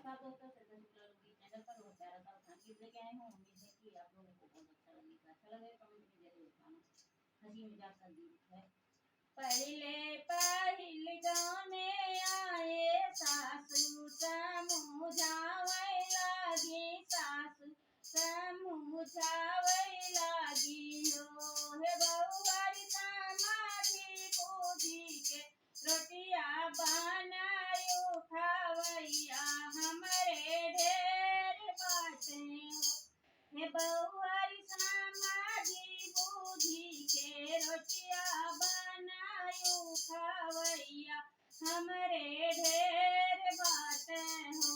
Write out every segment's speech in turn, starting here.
था दोस्तों से शुक्ला लोग चैनल पर और प्यारा सा खान की लेके आए हूँ। उम्मीद है कि आप लोगों को बहुत अच्छा लगेगा। अच्छा लगे कमेंट में जरूर बताना। हंसी मजाक का गीत है। पहले पहिल गाँव में आए सासू समझावे लागी, सासू समझावे लागी हो। हे बहुआरी समाधि बूझी के रोटिया बनायो खावैया हमरे ढेर बाटे हो। हे बहुआरी समाधि बूझी के रोटिया बनायो खावैया हमरे ढेर बाटे हो।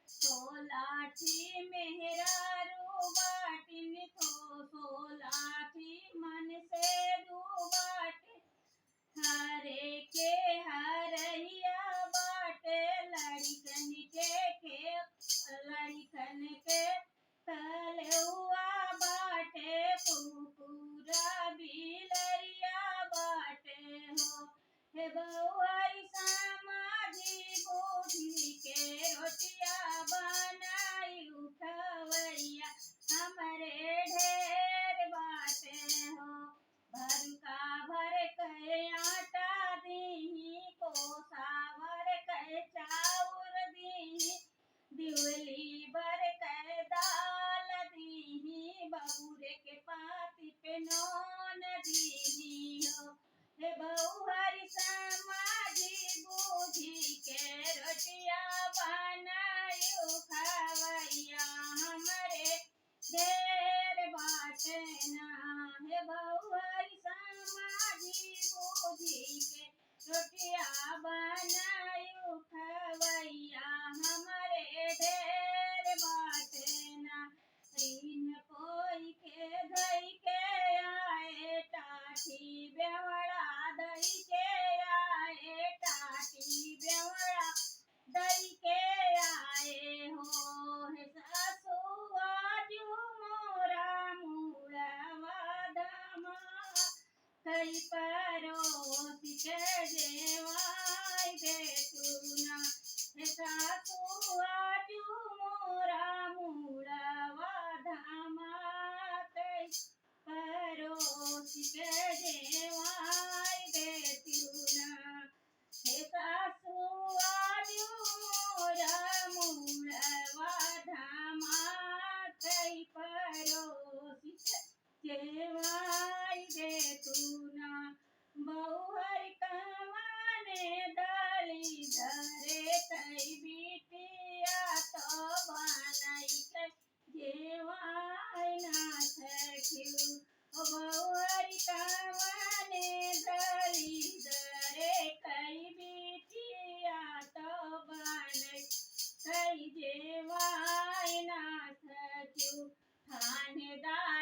तो लाठी मेहरारू बाटिन तो लाठी मन से दू बाटे हरे के हरैया बाटे लड़िकन के कलुआ बाटे कुकुरा बिलरिया बाटे हो। हे बहुआरी समाधि बूझी के रोटिया बनाई खवैया हमरे ढेर बाटे हो। भर का भर के आटा दीही कोसा भर के चाउर दीही दिवली भर के दाल दीही बबूरे के पाती पे नौन दीही हो। हे बहुआरी समाधि बूझी के रोटिया बनायो खवैया हमरे ढेर बाटे ना। हे बहुआरी समाधि बूझी के रोटिया बनायो खवैया हमरे ढेर बाटे ना। ऋण कोई के धई के आए टाठी बेवड़ा दई के आए टाठी बेवड़ा दई के आए हो। हे सासू आजू मोरा मुड़वा दामा कई परोसी के जेवाई बेतुना। हे सासू आजू मोरा मुड़वा धामा कई परोसी के जेवाई बेतुना। हे सासू आजू मोरा मुड़वा धामा कई परोसी जेवाई बेतुना। बहुआरी कमाने डाली धरे कई बिटिया तो बनाई के जेवाई ना सखियो। बहुआरी कमाने डाली धरे कई बिटिया तो बनाई कई जेवाई ना सखियो। थानेदार